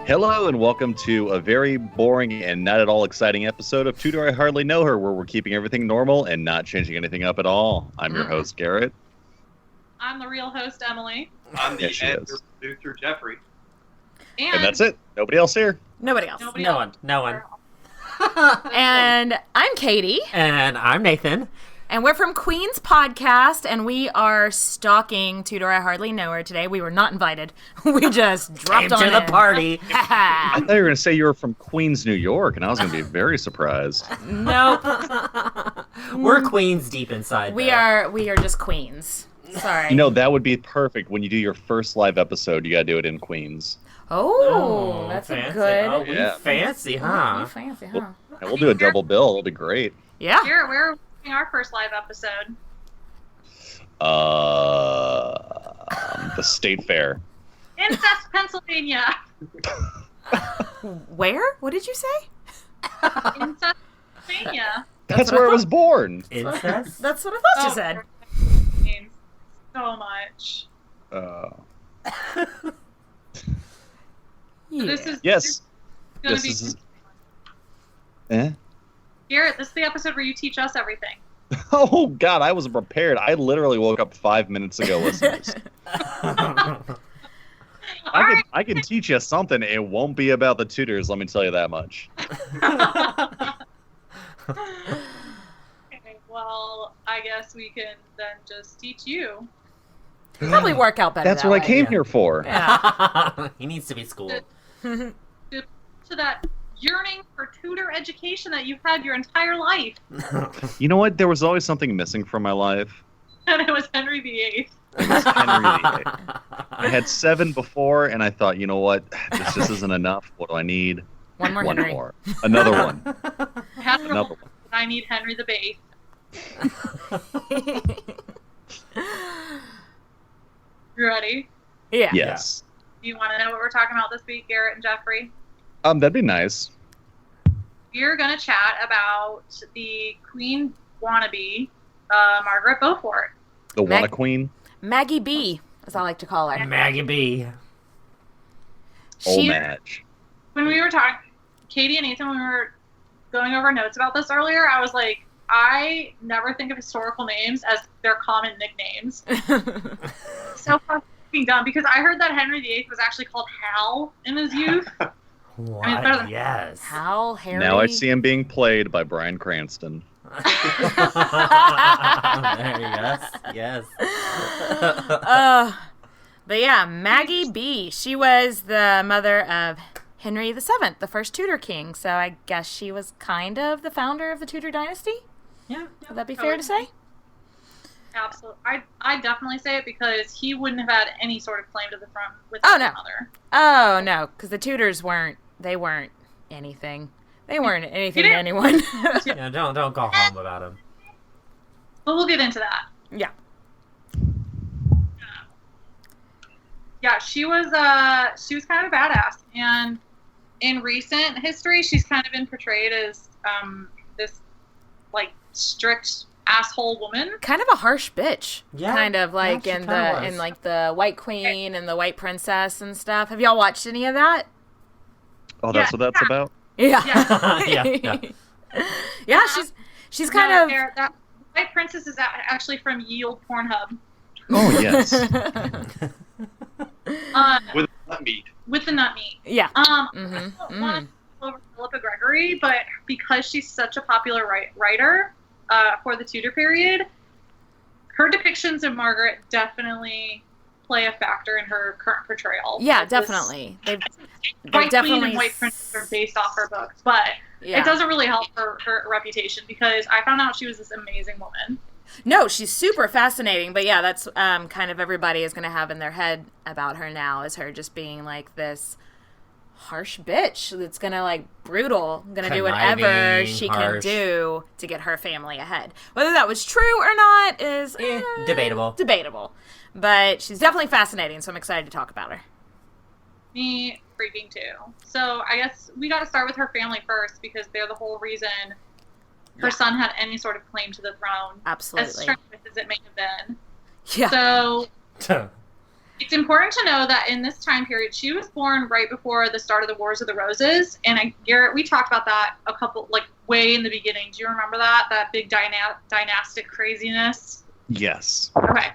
Hello and welcome to a very boring and not at all exciting episode of Tudor I Hardly Know Her, where we're keeping everything normal and not changing anything up at all. I'm your host, Garrett. I'm the real host, Emily. I'm the producer, Jeffrey. And that's it. Nobody else here. Nobody else. No one. And I'm Katie. And I'm Nathan. And we're from Queen's Podcast, and we are stalking Tudor I Hardly Know Her today. We were not invited. We just dropped on to the in. party. I thought you were going to say you were from Queens, New York, and I was going to be very surprised. Nope. We're Queens deep inside. We are just Queens. Sorry. You know, that would be perfect. When you do your first live episode, you got to do it in Queens. Oh, that's fancy. a good. Oh, we fancy, huh? Fancy, huh? And we'll do a double bill. It'll be great. Yeah. Here, we're doing our first live episode. The State Fair. Incest, Pennsylvania. Where? What did you say? Incest, Pennsylvania. That's where I was born. Incest? That's what I thought you said. Means so much. Yeah. This is Yes. going This to be is. Eh? Garrett. This is the episode where you teach us everything. Oh, God, I wasn't prepared. I literally woke up 5 minutes ago, listeners. I can teach you something. It won't be about the Tudors, let me tell you that much. Okay, well, I guess we can then just teach you. Probably work out better. That's that what I way. came here for. Yeah. He needs to be schooled. To that yearning for Tudor education that you've had your entire life. You know what? There was always something missing from my life. And it was Henry VIII. It was Henry VIII. I had 7 before, and I thought, you know what? This just isn't enough. What do I need? One more Henry. More. Another one. I had the Another rule, I need Henry the VIII. You ready? Yeah. Yes. Do you want to know what we're talking about this week, Garrett and Jeffrey? That'd be nice. We're going to chat about the Queen wannabe, Margaret Beaufort. The Wanna Queen. Maggie B, as I like to call her. Maggie B. Old Madge. When we were talking, Katie and Nathan, when we were going over notes about this earlier, I was like, I never think of historical names as their common nicknames. So fucking dumb, because I heard that Henry VIII was actually called Hal in his youth. What? I mean, it's better than- Yes. Hal, Harry. Now I see him being played by Bryan Cranston. Yes. But yeah, Maggie B. She was the mother of Henry VII, the first Tudor king. So I guess she was kind of the founder of the Tudor dynasty. Yeah. Would that be fair to say? Absolutely. I definitely say it because he wouldn't have had any sort of claim to the throne with Oh, his no. mother. Oh no, because the Tudors weren't anything. They weren't anything to anyone. Yeah, don't go home about him. But we'll get into that. Yeah. Yeah, she was kind of a badass, and in recent history, she's kind of been portrayed as this like strict asshole woman. Kind of a harsh bitch. Yeah. Kind of like Yeah, she kinda was. in like the White Queen and the White Princess and stuff. Have y'all watched any of that? Oh, that's what that's about? Yeah. Yeah. Yeah, she's kind of That White Princess is actually from Yield Pornhub. Oh, yes. With nut meat. With the nut meat. yeah. I don't want to over Philippa Gregory, but because she's such a popular writer for the Tudor period, her depictions of Margaret definitely play a factor in her current portrayal. Yeah, Like this definitely. They've White definitely Queen and White Princess are based off her books, but yeah. it doesn't really help her reputation because I found out she was this amazing woman. No, she's super fascinating, but yeah, that's kind of everybody is going to have in their head about her now is her just being like this harsh bitch that's going to like brutal, going to do whatever Conniving, she harsh. can do to get her family ahead. Whether that was true or not is Debatable. But she's definitely fascinating, so I'm excited to talk about her. Me freaking too. So I guess we got to start with her family first because they're the whole reason her son had any sort of claim to the throne. Absolutely. As strenuous as it may have been. Yeah. So It's important to know that in this time period, she was born right before the start of the Wars of the Roses, and Garrett, we talked about that a couple, like, way in the beginning. Do you remember that big dynastic craziness? Yes. Okay.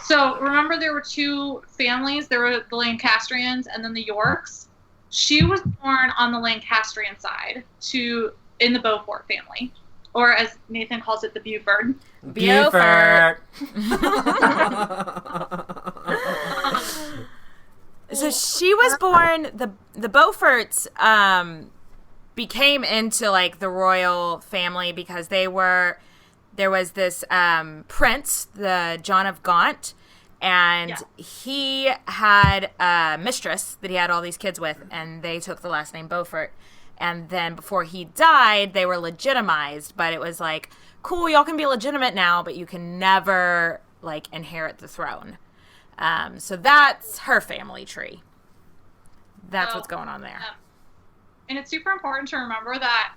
So remember, there were two families. There were the Lancastrians and then the Yorks. She was born on the Lancastrian side, in the Beaufort family, or as Nathan calls it, the Beaufort. Beaufort. So she was born. The Beauforts became into like the royal family because there was this prince, the John of Gaunt, and he had a mistress that he had all these kids with, and they took the last name Beaufort. And then before he died, they were legitimized, but it was like, cool, y'all can be legitimate now, but you can never like inherit the throne. So that's her family tree. That's what's going on there. And it's super important to remember that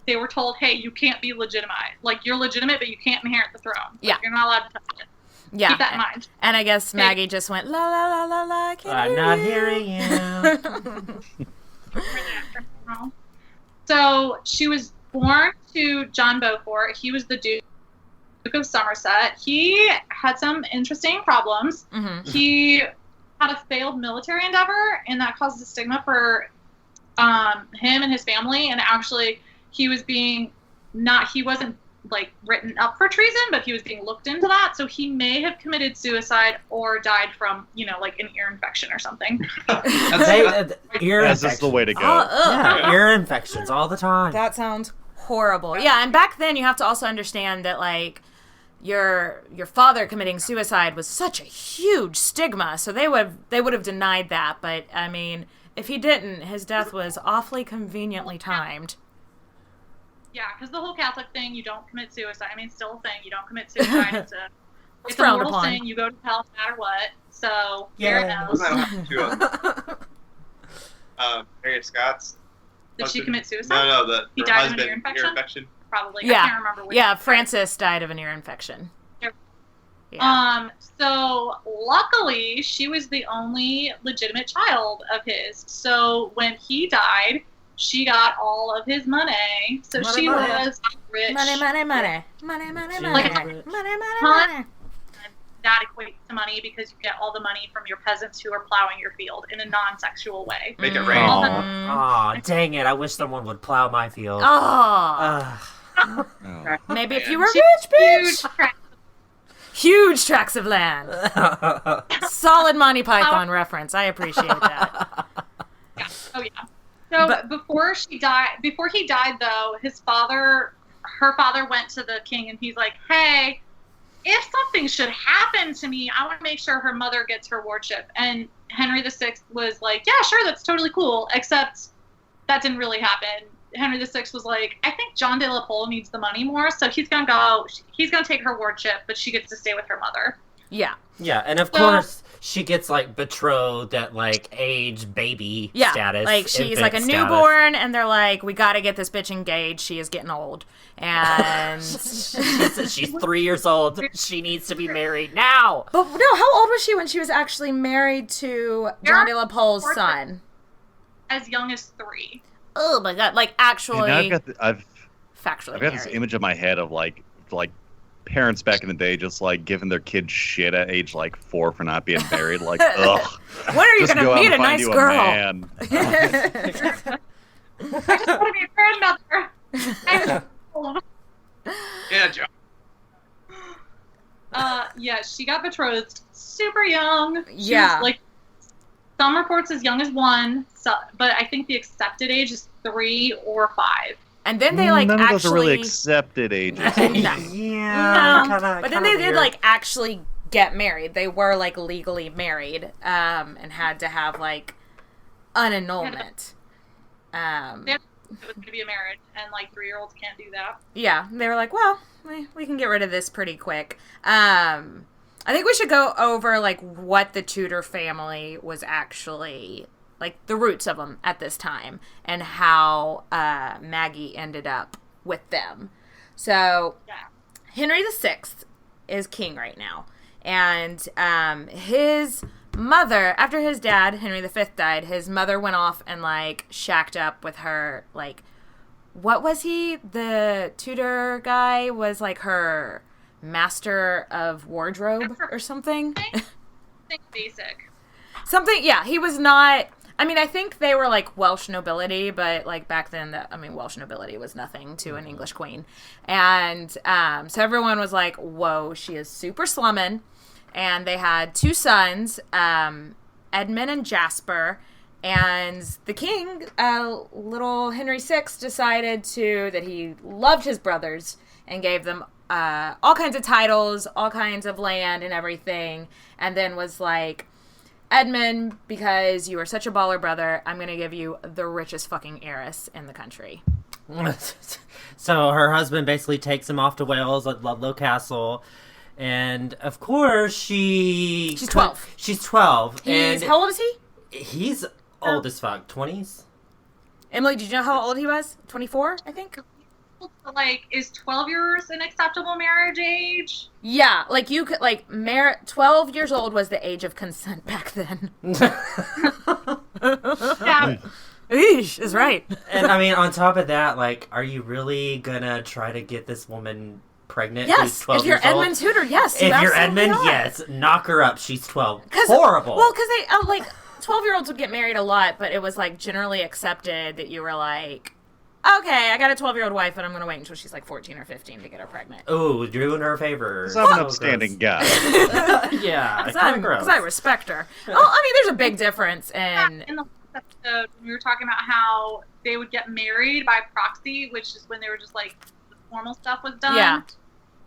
they were told, hey, you can't be legitimate. Like, you're legitimate, but you can't inherit the throne. Yeah. You're not allowed to touch it. Yeah. Keep that in mind. And I guess Maggie just went, la, la, la, la, la, I'm not hearing you. So she was born to John Beaufort. He was the Duke of Somerset. He had some interesting problems. Mm-hmm. He had a failed military endeavor, and that caused a stigma for him and his family. And actually, he wasn't like written up for treason, but he was being looked into that. So he may have committed suicide or died from, like an ear infection or something. Ear That's just the way to go. Yeah, ear infections all the time. That sounds horrible. Yeah, and back then you have to also understand that like your father committing suicide was such a huge stigma, so they would have denied that. But I mean, if he didn't, his death was awfully conveniently timed. Yeah, because the whole Catholic thing, you don't commit suicide. I mean, it's still a thing. You don't commit suicide. It's a mortal sin. You go to hell no matter what. So, Garrett knows. Harriet Scott's Did she commit suicide? No, he her died husband, of an ear infection? Probably. Yeah. I can't remember which. Yeah, Francis died of an ear infection. Yeah. So luckily, she was the only legitimate child of his. So when he died, she got all of his money. So she was rich. Money. That equates to money because you get all the money from your peasants who are plowing your field in a non-sexual way. Make it rain. Aw, dang it. I wish someone would plow my field. Maybe if you were rich, bitch. Huge tracts of land. Solid Monty Python reference. I appreciate that. Yeah. Oh, yeah. So before he died, though, her father went to the king and he's like, hey, if something should happen to me, I want to make sure her mother gets her wardship. And Henry VI was like, yeah, sure, that's totally cool, except that didn't really happen. Henry VI was like, I think John de la Pole needs the money more, so he's going to take her wardship, but she gets to stay with her mother. Yeah. Yeah, and of course, she gets, like, betrothed at, like, age baby status. Like, she's, like, a newborn, and they're like, we gotta get this bitch engaged. She is getting old. And... she's 3 years old. She needs to be married now. But, no, how old was she when she was actually married to John de la Pole's son? As young as 3. Oh, my God. Like, actually... I've factually got this image in my head of, like parents back in the day just like giving their kids shit at age like 4 for not being married. Like, ugh. When are you gonna meet a nice girl? I just want to be a grandmother. Yeah, Joe. Yeah, she got betrothed super young. She was, like, some reports as young as 1, but I think the accepted age is 3 or 5. And then they like none actually. of those are really accepted ages. Yeah. But then they did like actually get married. They were like legally married, and had to have like an annulment. It was going to be a marriage, and like 3-year-olds can't do that. Yeah, they were like, well, we can get rid of this pretty quick. I think we should go over like what the Tudor family was actually. Like, the roots of them at this time, and how Maggie ended up with them. So, Henry VI is king right now, and his mother, after his dad, Henry V, died, his mother went off and, like, shacked up with her, like, what was he? The Tudor guy was, like, her master of wardrobe or something? Think basic. Something, yeah, he was not... I mean, I think they were, like, Welsh nobility, but, like, back then, Welsh nobility was nothing to an English queen. And so everyone was like, whoa, she is super slumming. And they had 2 sons, Edmund and Jasper. And the king, little Henry VI, decided that he loved his brothers and gave them all kinds of titles, all kinds of land and everything. And then was like, Edmund, because you are such a baller brother, I'm going to give you the richest fucking heiress in the country. So her husband basically takes him off to Wales at Ludlow Castle. And, of course, she's 12. She's 12. How old is he? He's old as fuck. 20s? Emily, did you know how old he was? 24, I think? Like, is 12 years an acceptable marriage age? Yeah, like, you could, like, 12 years old was the age of consent back then. Yeah. Eesh, is right. And, I mean, on top of that, like, are you really gonna try to get this woman pregnant? Yes, who's 12 if you're years old? Edmund Tudor, yes. If you're Edmund, are. yes. Knock her up. She's 12. Horrible. Well, because they, 12-year-olds would get married a lot, but it was, like, generally accepted that you were like, okay, I got a 12-year-old wife, and I'm going to wait until she's, like, 14 or 15 to get her pregnant. Ooh, doing her a favor. Because I'm an upstanding guy. Yeah, because I respect her. Well, I mean, there's a big difference in... In the last episode, we were talking about how they would get married by proxy, which is when they were just, like, the formal stuff was done. Yeah.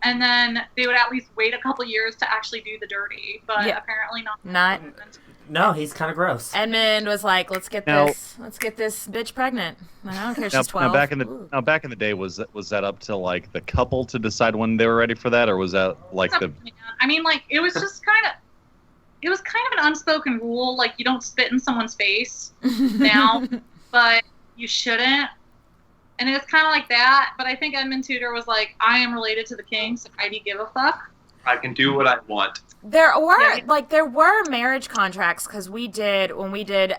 And then they would at least wait a couple years to actually do the dirty, but apparently not. No, he's kind of gross. Edmund was like, let's get this bitch pregnant. I don't care, she's 12. Now back in the day, was that up to, like, the couple to decide when they were ready for that, or was that like the? I mean, like, it was just kind of an unspoken rule, like, you don't spit in someone's face now, but you shouldn't. And it's kind of like that, but I think Edmund Tudor was like, I am related to the king, so I do give a fuck. I can do what I want. There were marriage contracts, because when we did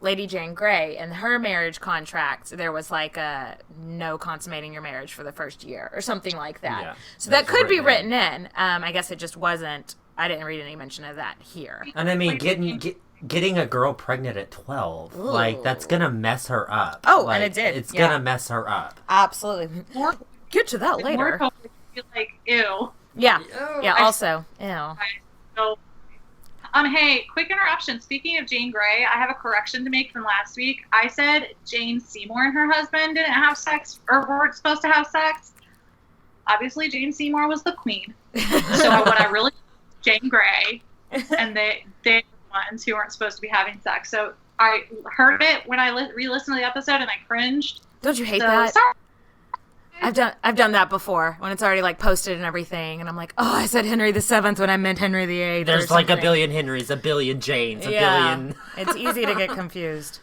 Lady Jane Grey, and her marriage contract, there was like a no consummating your marriage for the first year, or something like that. Yeah, so that could be written in. I guess it just wasn't. I didn't read any mention of that here. And I mean, getting a girl pregnant at 12, ooh, like, that's gonna mess her up. Oh, like, and it did. It's gonna mess her up. Absolutely. Get to that later. More feel like, ew. Yeah. Yeah. Also, ew. So, hey, quick interruption. Speaking of Jane Grey, I have a correction to make from last week. I said Jane Seymour and her husband didn't have sex, or weren't supposed to have sex. Obviously, Jane Seymour was the queen. So what I really Jane Grey, and they were the ones who weren't supposed to be having sex. So I heard it when I re-listened to the episode, and I cringed. Don't you hate that? Sorry. I've done that before when it's already, like, posted and everything, and I'm like, oh, I said Henry VII when I meant Henry VIII. There's like a billion Henrys, a billion Janes, a billion. It's easy to get confused.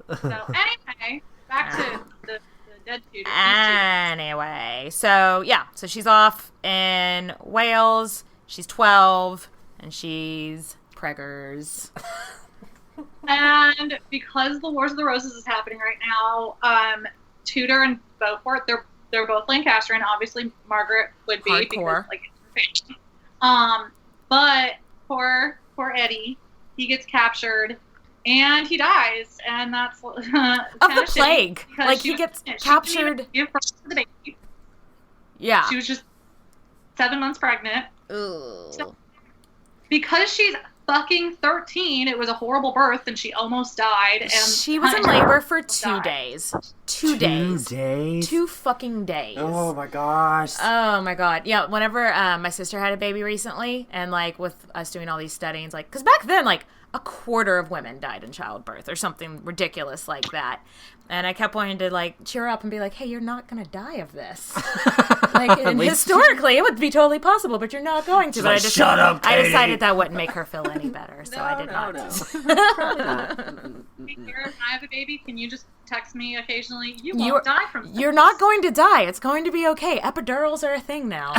So anyway, back to the dead Tudors. Anyway, so she's off in Wales. She's 12, and she's preggers. And because the Wars of the Roses is happening right now, Tudor and Beaufort, they're both Lancastrian. Obviously, Margaret would be hardcore. Because, like, but poor Eddie, he gets captured and he dies, and that's of the plague. Like, he gets captured. Give birth to the baby. Yeah, she was just 7 months pregnant. Ooh. So, because she's fucking 13, it was a horrible birth, and she almost died. And she was in labor for 2 days. 2 days. 2 days? 2 fucking days. Oh my gosh. Oh my god. Yeah, whenever my sister had a baby recently, and, like, with us doing all these studies, like, because back then, like, a quarter of women died in childbirth or something ridiculous like that. And I kept wanting to, like, cheer her up and be like, hey, you're not going to die of this. Like, and historically, it would be totally possible, but you're not going to. But Shut up, Katie. I decided that wouldn't make her feel any better, so I did not. Hey, Karen, I have a baby. Can you just text me occasionally? You won't die from this. You're not going to die. It's going to be okay. Epidurals are a thing now.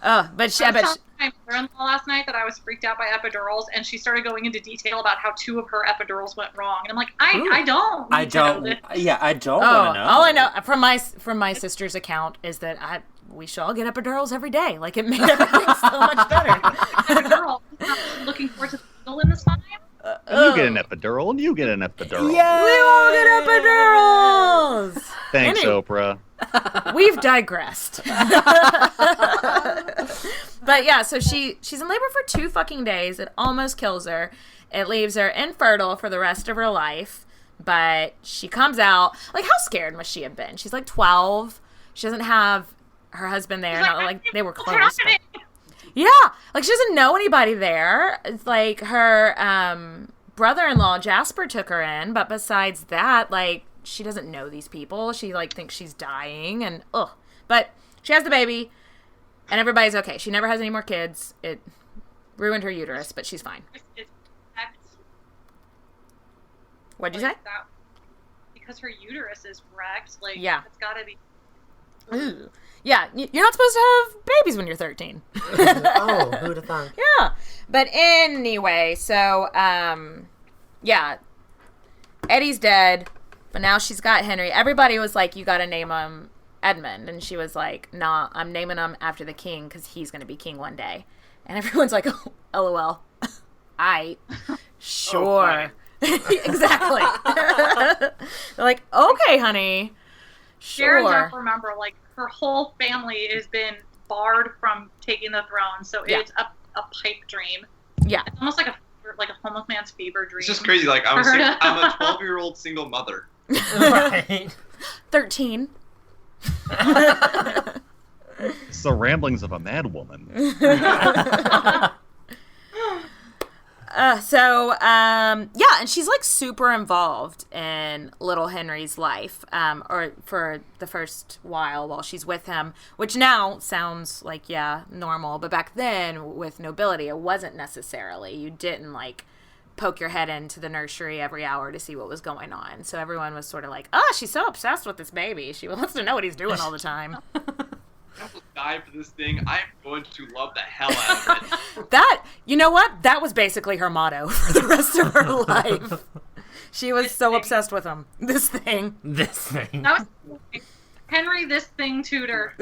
But I bet my mother-in-law last night that I was freaked out by epidurals, and she started going into detail about how 2 of her epidurals went wrong. And I'm like, I don't. I don't. Yeah, I don't want to know. All I know from my sister's account is that we should all get epidurals every day. Like, it made everything so much better. Epidural. Looking forward to the needle in this time. You get an epidural, and you get an epidural. Yeah, we all get epidurals. Thanks, Oprah. We've digressed. But yeah, so she's in labor for 2 fucking days. It almost kills her. It leaves her infertile for the rest of her life. But she comes out. Like, how scared must she have been? She's like 12. She doesn't have her husband there. Not like they were close. But... Yeah, like she doesn't know anybody there. It's like her brother-in-law Jasper took her in, but besides that, like, she doesn't know these people. She like thinks she's dying, and but she has the baby, and everybody's okay. She never has any more kids. It ruined her uterus, but she's fine. What'd you say? Because her uterus is wrecked. Like, yeah, it's gotta be. Ooh. Yeah, you're not supposed to have babies when you're 13. Oh, who'd have thought? Yeah. But anyway, so, yeah. Eddie's dead, but now she's got Henry. Everybody was like, you gotta name him Edmund. And she was like, nah, I'm naming him after the king because he's gonna be king one day. And everyone's like, oh, LOL. Sure. Exactly. They're like, okay, honey. Sure. Sharon, don't remember, like, her whole family has been barred from taking the throne, so it's a pipe dream. Yeah. It's almost like a homeless man's fever dream. It's just crazy. Like, I'm a 12-year-old single mother. Right. 13. It's the ramblings of a mad woman. Yeah, and she's like super involved in little Henry's life, or for the first while she's with him, which now sounds like, yeah, normal, but back then with nobility, it wasn't necessarily. You didn't like poke your head into the nursery every hour to see what was going on. So everyone was sort of like, oh, she's so obsessed with this baby. She wants to know what he's doing all the time. I will die for this thing. I'm going to love the hell out of it. That, you know what? That was basically her motto for the rest of her life. She was so obsessed with him. This thing. That was Henry, this thing, Tudor.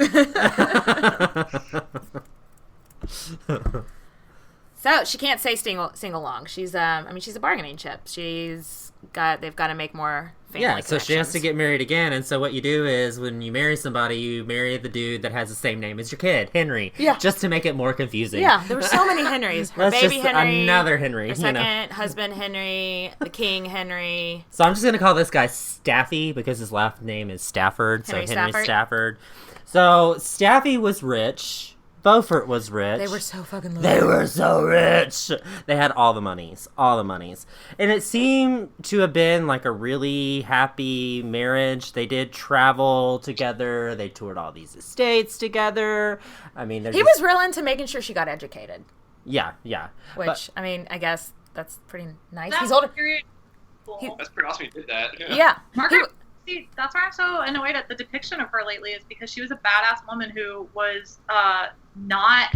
So she can't say sing along. She's she's a bargaining chip. They've got to make more family so she has to get married again. And so what you do is when you marry somebody, you marry the dude that has the same name as your kid, Henry. Yeah. Just to make it more confusing. Yeah, there were so many Henrys. Her baby Henry. Another Henry. Her second husband Henry. The king Henry. So I'm just going to call this guy Staffy because his last name is Stafford. Henry Stafford. So Staffy was rich. Beaufort was rich. They were so fucking rich. They were so rich. They had all the monies. And it seemed to have been like a really happy marriage. They did travel together. They toured all these estates together. I mean, he was real into making sure she got educated. Yeah. Which, I guess that's pretty nice. He's older. Cool. That's pretty awesome he did that. Yeah. Margaret, see, that's why I'm so annoyed at the depiction of her lately, is because she was a badass woman who was not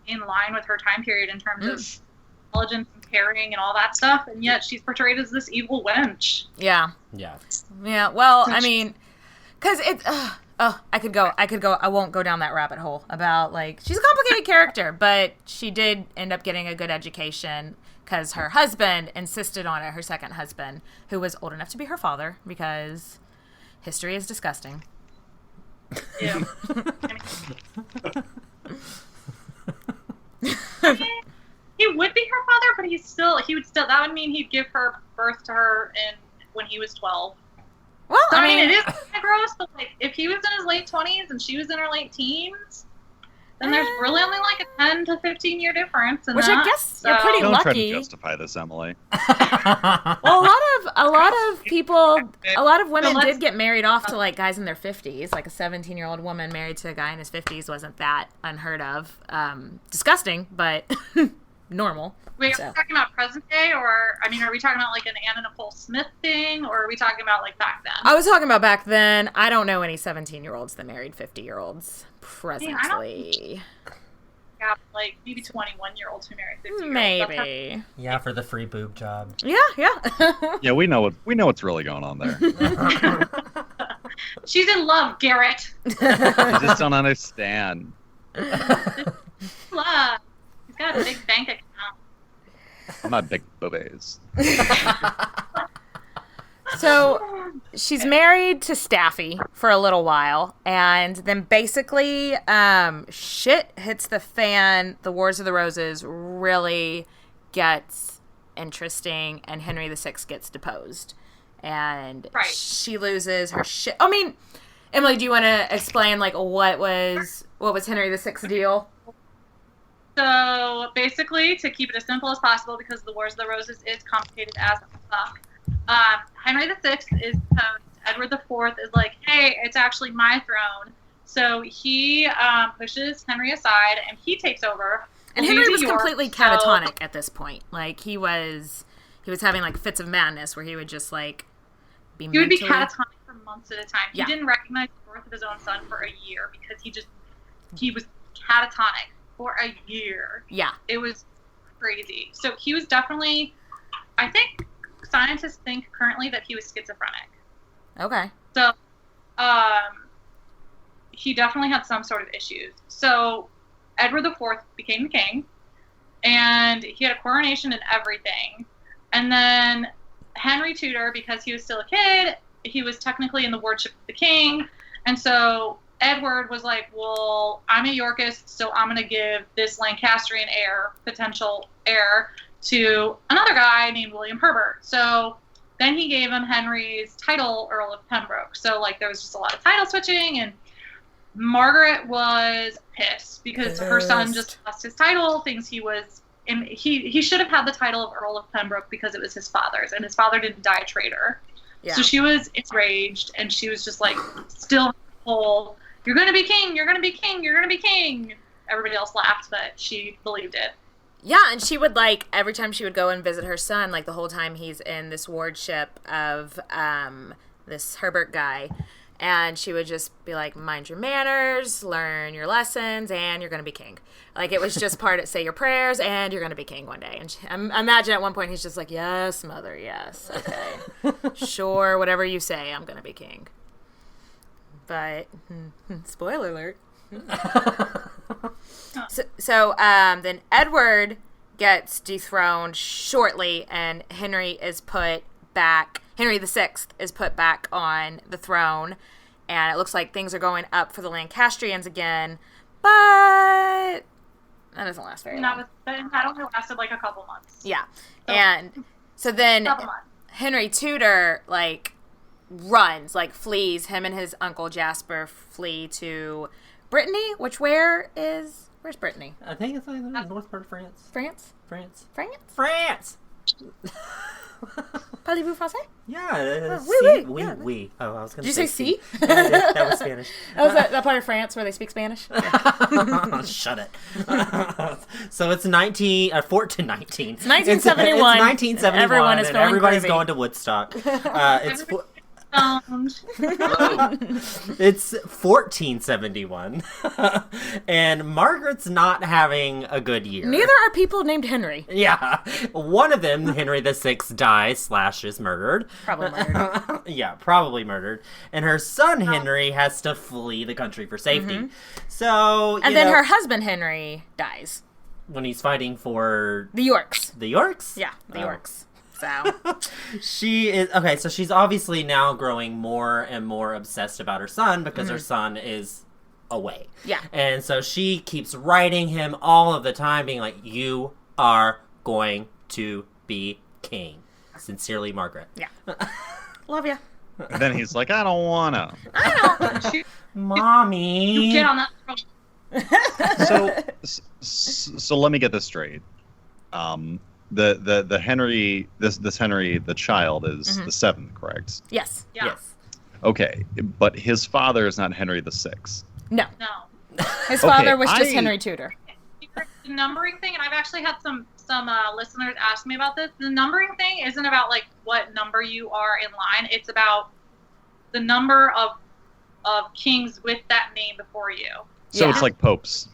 in line with her time period in terms of intelligence and caring and all that stuff, and yet she's portrayed as this evil wench. Yeah. Well, because it's I could go. I won't go down that rabbit hole about, like, she's a complicated character, but she did end up getting a good education because her husband insisted on it. Her second husband, who was old enough to be her father, because history is disgusting. Yeah. He would be her father, but that would mean he'd give her birth to her when he was 12. Well, so, it is kind of gross, but like, if he was in his late 20s and she was in her late teens, then there's really only like a 10 to 15 year difference. Which I guess you're pretty Don't lucky. try to justify this, Emily. Well, a lot of people, a lot of women did get married off to like guys in their 50s. Like a 17-year-old woman married to a guy in his 50s wasn't that unheard of. Disgusting, but normal. Wait, are we talking about present day, or are we talking about like an Anna Nicole Smith thing, or are we talking about like back then? I was talking about back then. I don't know any 17-year-olds that married 50-year-olds presently. gap, like maybe 21-year-olds who marry 50-year-olds. Maybe. Yeah, for the free boob job. Yeah, yeah. Yeah, we know what's really going on there. She's in love, Garrett. I just don't understand. Love. He's got a big bank account. I'm not big boobies. So she's married to Staffy for a little while, and then basically shit hits the fan. The Wars of the Roses really gets interesting, and Henry VI gets deposed. And she loses her shit. I mean, Emily, do you want to explain like what was Henry VI's deal? So basically, to keep it as simple as possible, because the Wars of the Roses is complicated as fuck, Henry VI is deposed. Edward IV is like, hey, it's actually my throne. So he pushes Henry aside, and he takes over. And Henry was completely catatonic at this point. Like he was having like fits of madness where he would just like be. He would be catatonic for months at a time. He Yeah. didn't recognize the birth of his own son for a year because he was catatonic for a year. Yeah. It was crazy. So he was definitely, I think scientists think currently that he was schizophrenic. Okay. So, he definitely had some sort of issues. So, Edward IV became the king, and he had a coronation and everything. And then Henry Tudor, because he was still a kid, he was technically in the wardship of the king. And so Edward was like, well, I'm a Yorkist, so I'm going to give this Lancastrian potential heir, to another guy named William Herbert. So then he gave him Henry's title, Earl of Pembroke. So, like, there was just a lot of title switching, and Margaret was pissed because her son just lost his title, thinks he was... And he should have had the title of Earl of Pembroke because it was his father's, and his father didn't die a traitor. Yeah. So she was enraged, and she was just like, still whole, you're going to be king, you're going to be king, you're going to be king. Everybody else laughed, but she believed it. Yeah, and she would, like, every time she would go and visit her son, like, the whole time he's in this wardship of this Herbert guy, and she would just be like, mind your manners, learn your lessons, and you're going to be king. Like, it was just part of say your prayers, and you're going to be king one day. And she, I imagine at one point he's just like, yes, mother, yes, okay. Sure, whatever you say, I'm going to be king. But, spoiler alert. So then Edward gets dethroned shortly, and Henry VI is put back on the throne, and it looks like things are going up for the Lancastrians again, but that doesn't last very long. That only lasted like a couple months. Yeah, and so then Henry Tudor, like, runs, like, flees. Him and his uncle Jasper flee to Brittany, where's Brittany? I think it's like the north part of France. France? France. Parlez-vous français? Yeah. Oui. Oh, I was going to Did you say si? Yeah, that was Spanish. That part of France where they speak Spanish? Shut it. So it's 1919. It's 1971. It's 1971. Everyone is and going everybody's crazy. going to Woodstock. It's 1471, and Margaret's not having a good year. Neither are people named Henry. Yeah, one of them, Henry VI, dies / is murdered. Probably murdered. Yeah, probably murdered. And her son Henry has to flee the country for safety. Mm-hmm. So, and then her husband Henry dies when he's fighting for the Yorks. The Yorks? Yeah, the Yorks. So she is okay. So she's obviously now growing more and more obsessed about her son because her son is away. Yeah, and so she keeps writing him all of the time, being like, "You are going to be king." Sincerely, Margaret. Yeah, love you. And then he's like, "I don't wanna." Mommy, you get on that. So let me get this straight. The Henry this Henry the child is the seventh, correct? Yes. Yeah. Yes. Okay, but his father is not Henry the Sixth. No. No. His father was just Henry Tudor. The numbering thing, and I've actually had some listeners ask me about this. The numbering thing isn't about like what number you are in line. It's about the number of kings with that name before you. So it's like popes.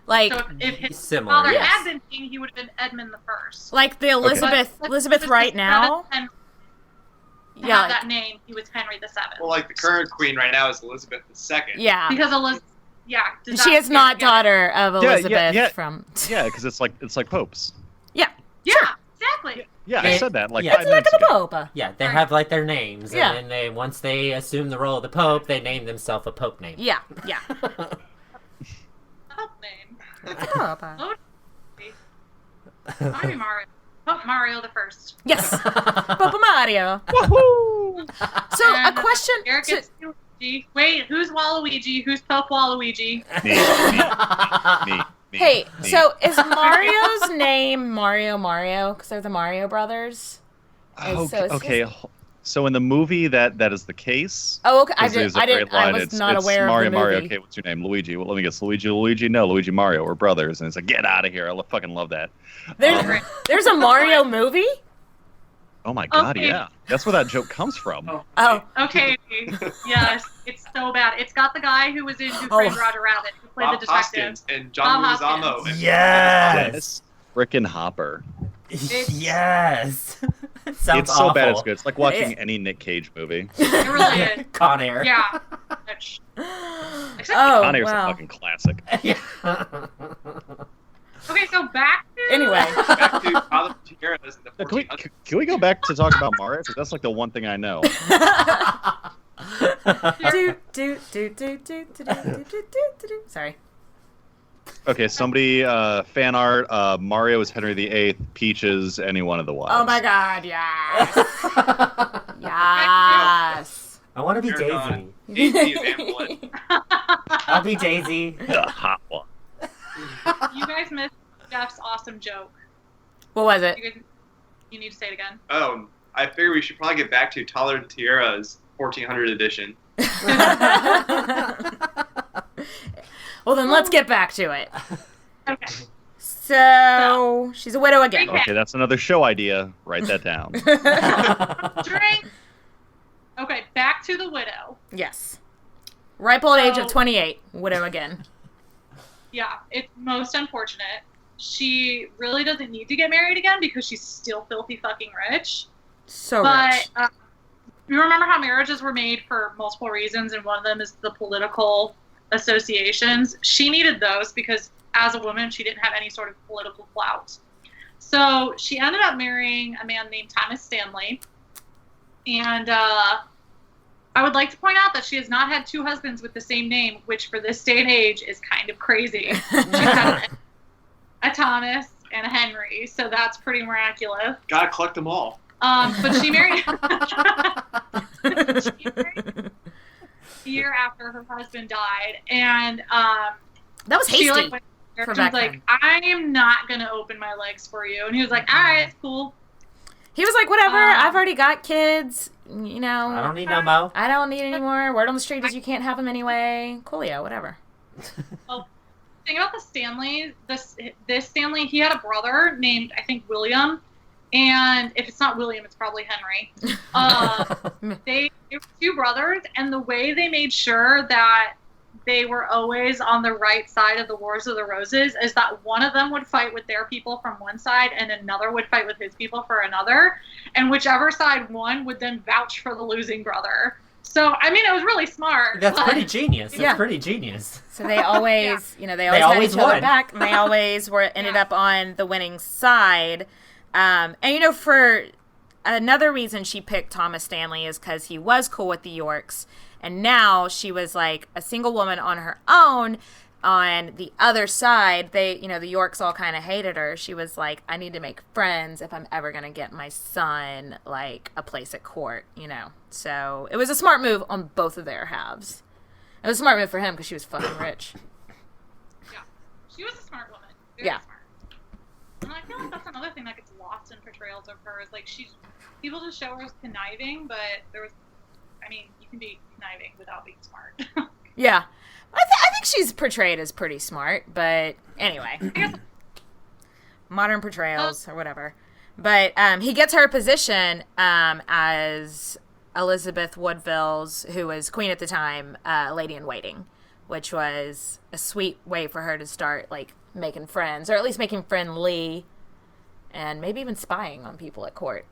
Like, So if his Similar, father yes. had been king, he would have been Edmund the First. like the Elizabeth But Elizabeth right now. And Yeah, have like- that name, he was Henry the Seventh. Well, like the current queen right now is Elizabeth II. Yeah. Because Elizabeth, does She that is not scare you? daughter of Elizabeth yeah. from. Yeah, because it's like popes. Yeah. Yeah, exactly. Yeah, They- I said that like yeah. 5 It's like minutes a ago. pope. Yeah, they have like their names, Yeah. and then they once they assume the role of the Pope, they name themselves a Pope name. Yeah, yeah. Pope name. Pope. Might be Mario. Pope Mario the First. Yes, Pope Mario. Woohoo! So a And question. Eric to- gets Luigi. Wait, who's Waluigi? Who's Pope Waluigi? Me. Hey, Me. so is Mario's name Mario? Because they're the Mario brothers. And so it's Okay. his- So in the movie, that is the case. Oh, okay. I 'Cause there's did. a I great didn't. I line, was it's not aware Mario, of the movie. Mario. Okay, what's your name? Luigi. Well, let me guess. Luigi. No, Luigi Mario. We're brothers. And it's like, get out of here. I fucking love that. There's a Mario movie. Oh my god, Okay. yeah. That's where that joke comes from. Oh, Okay, yes, it's so bad. It's got the guy who was in Who Oh. Framed Roger Rabbit, who played Bob the detective. Hoskins and John Bob Leguizamo. Hoskins. And Yes. Frickin' Hopper. Yes. Sounds It's so bad it's awful. good. It's like watching any Nick Cage movie. It really is. Con Air. Yeah. Except, oh, Con Air's wow. a fucking classic. Yeah. okay, so back to Anyway, Back to Father Tiaras in the Can we, 1400s. can we go back to talk about Mario? Because that's like the one thing I know. do. Sorry. Okay, somebody, fan art, Mario is Henry VIII, Peaches, any one of the wives. Oh my God! Yes. Yes. I want to be You're Daisy. Daisy is Amplet. I'll be Daisy. The hot one. you guys missed Jeff's awesome joke. What was it? You need to say it again. Oh, I figure we should probably get back to Tyler Tierra's 1400 edition. Well, then let's get back to it. Okay. So she's a widow again. Okay, that's another show idea. Write that down. Drink. Okay, back to the widow. Yes. Ripe old age of So- 28. Widow again. Yeah, it's most unfortunate. She really doesn't need to get married again because she's still filthy fucking rich. So But rich. you remember how marriages were made for multiple reasons, and one of them is the political associations. She needed those because as a woman, she didn't have any sort of political clout. So she ended up marrying a man named Thomas Stanley. And I would like to point out that she has not had two husbands with the same name, which for this day and age is kind of crazy. She's had a Thomas and a Henry, so that's pretty miraculous. Gotta collect them all. But she married, she married a year after her husband died, and That was she hasty. like went there for and was back like, then. I am not gonna open my legs for you, and he was like, all right, it's cool. He was like, whatever, I've already got kids. You know, I don't need no mo. I don't need any more. Word on the street is you can't have them anyway. Coolio, whatever. Thing about the Stanley, this Stanley, he had a brother named, I think, William, and if it's not William, it's probably Henry. They were two brothers, and the way they made sure that they were always on the right side of the Wars of the Roses is that one of them would fight with their people from one side and another would fight with his people for another, and whichever side won would then vouch for the losing brother. So, I mean, it was really smart. That's but- pretty genius. That's Yeah. pretty genius. So they always, you know, they always, always had each other won. back, and they always ended up on the winning side. And you know, for another reason she picked Thomas Stanley is because he was cool with the Yorks, and now she was like a single woman on her own. On the other side, they, you know, the Yorks all kind of hated her. She was like, I need to make friends if I'm ever gonna get my son like a place at court, you know. So it was a smart move on both of their halves. It was a smart move for him because she was fucking rich. Yeah, she was a smart woman. Very Yeah. smart. And I feel like that's another thing that gets lost in portrayals of her is like people just show her as conniving, but you can be conniving without being smart. Yeah. I think she's portrayed as pretty smart, but anyway. Modern portrayals or whatever. But he gets her a position as Elizabeth Woodville's, who was queen at the time, lady in waiting. which was a sweet way for her to start, like, making friends, or at least making friendly, and maybe even spying on people at court.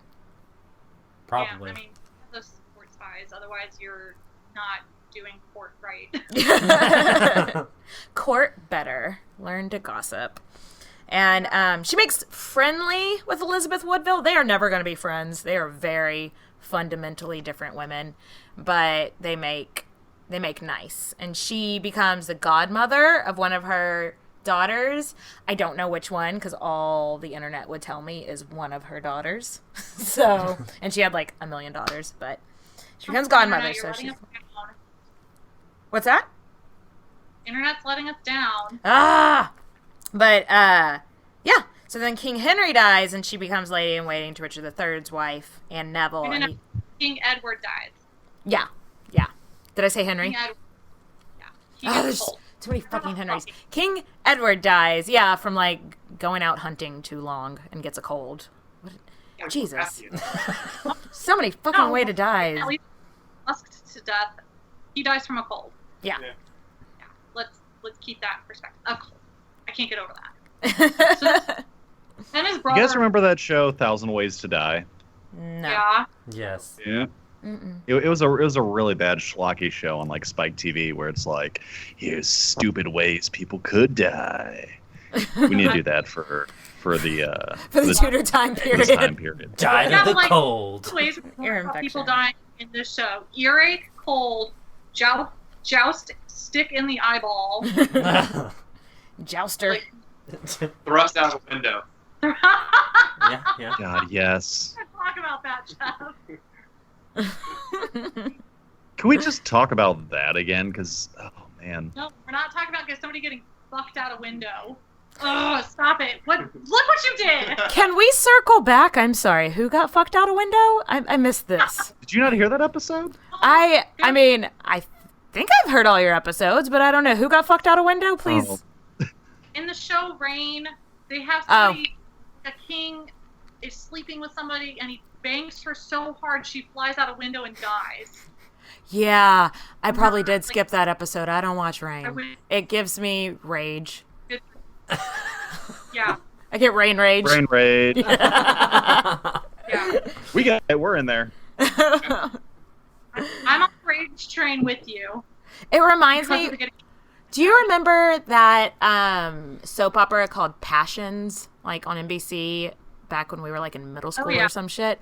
Probably. Yeah, I mean, those court spies, otherwise you're not doing court right. Court better. Learn to gossip. And she makes friendly with Elizabeth Woodville. They are never going to be friends. They are very fundamentally different women, but they make nice. And she becomes the godmother of one of her daughters. I don't know which one, because all the internet would tell me is one of her daughters. So, and she had like 1 million daughters, but she becomes godmother. So she's... What's that? Internet's letting us down. But, yeah. So then King Henry dies, and she becomes lady-in-waiting to Richard III's wife, Anne Neville. And King Edward dies. Yeah. Did I say Henry? King Edward. Yeah. There's too many fucking Henrys. King Edward dies, from, like, going out hunting too long and gets a cold. Jesus. So many fucking way to die. At least musked to death. He dies from a cold. Yeah. Let's keep that perspective. A cold. I can't get over that. So then his brother. You guys remember that show, 1,000 Ways to Die? No. Yeah. Yes. Yeah. It was a really bad schlocky show on like Spike TV where it's like, here's stupid ways people could die. We need to do that for the Tudor time period. This time period. Died of the cold. Ways Ear about people infection. dying in this show: earache, cold, joust stick in the eyeball. Jouster. Thrust out a window. Yeah. God, yes. Talk about that, Jeff. Can we just talk about that again? Because, oh man. No, we're not talking about somebody getting fucked out a window. Oh, stop it! Look what you did! Can we circle back? I'm sorry. Who got fucked out a window? I missed this. Did you not hear that episode? I mean, I think I've heard all your episodes, but I don't know. Who got fucked out a window? Please. Oh. In the show Reign, they have somebody, a king is sleeping with somebody, and he bangs her so hard she flies out a window and dies. Yeah, I probably did skip that episode. I don't watch Rain. It gives me rage. Yeah. I get rain rage. Brain rage. Yeah. We got it. We're in there. I'm on the rage train with you. It reminds me. Do you remember that soap opera called Passions, like on NBC back when we were like in middle school or some shit?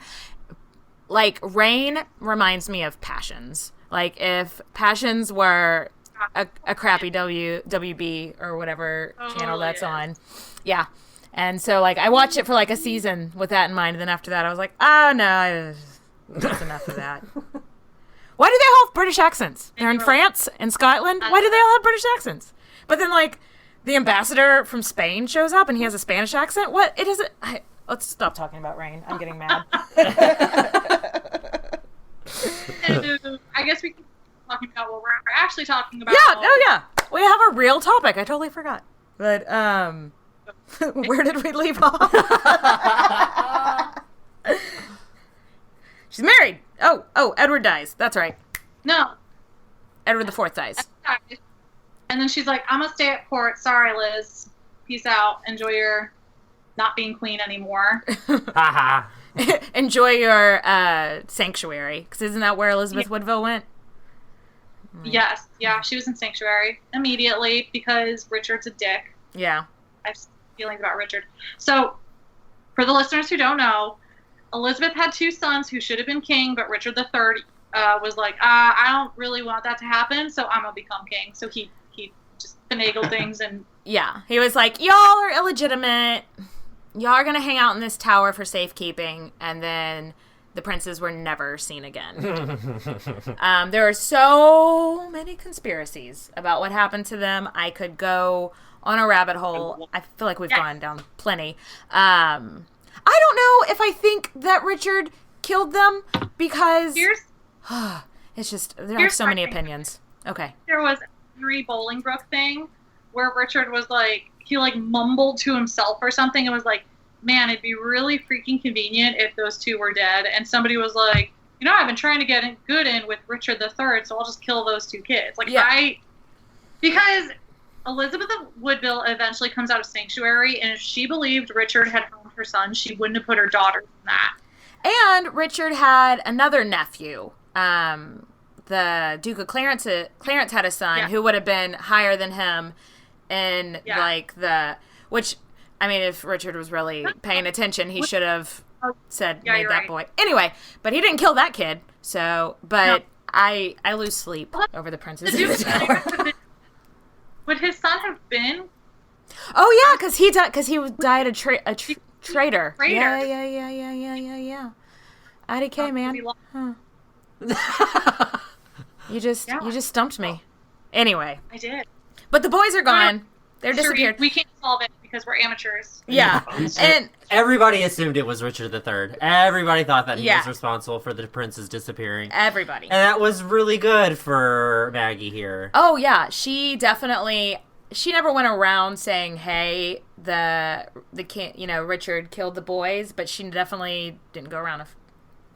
Like Rain reminds me of Passions. Like if Passions were a crappy WB or whatever channel that's on. Yeah. And so like I watched it for like a season with that in mind, and then after that I was like, no, that's enough of that. Why do they all have British accents? They're in France and Scotland. Why do they all have British accents? But then like the ambassador from Spain shows up and he has a Spanish accent. What? It isn't. Let's stop talking about Rain. I'm getting mad. I guess we can talking about what we're actually talking about. Yeah. We have a real topic. I totally forgot. But where did we leave off? She's married. Oh, Edward dies. That's right. No. Edward IV dies. And then she's like, I'm gonna stay at court. Sorry, Liz. Peace out. Enjoy your not being queen anymore. Enjoy your sanctuary. Because isn't that where Elizabeth Woodville went? Yes. Yeah, she was in sanctuary immediately because Richard's a dick. Yeah. I have feelings about Richard. So, for the listeners who don't know, Elizabeth had 2 sons who should have been king, but Richard III was like, I don't really want that to happen, so I'm going to become king. So he just finagled things and... Yeah. He was like, y'all are illegitimate. Y'all are going to hang out in this tower for safekeeping, and then the princes were never seen again. There are so many conspiracies about what happened to them. I could go on a rabbit hole. I feel like we've gone down plenty. I don't know if I think that Richard killed them because it's just there are so many opinions. Okay. There was a Henry Bolingbroke thing where Richard was like, he like mumbled to himself or something and was like, man, it'd be really freaking convenient if those 2 were dead. And somebody was like, I've been trying to get good in with Richard III, so I'll just kill those 2 kids. Like, yeah. Because Elizabeth of Woodville eventually comes out of sanctuary, and if she believed Richard had harmed her son, she wouldn't have put her daughters in that. And Richard had another nephew. The Duke of Clarence had a son who would have been higher than him in which, I mean, if Richard was really paying attention, he should have made that boy. Anyway, but he didn't kill that kid. So, but I lose sleep over the princess. Would his son have been? Oh yeah, because he died a traitor. Yeah. IDK, man. Huh. You just stumped me. Anyway. I did. But the boys are gone. They're disappeared. We can't solve it because we're amateurs. Yeah. And everybody assumed it was Richard III. Everybody thought that he was responsible for the prince's disappearing. Everybody. And that was really good for Maggie here. Oh, yeah. She never went around saying, hey, the king, Richard killed the boys, but she definitely didn't go around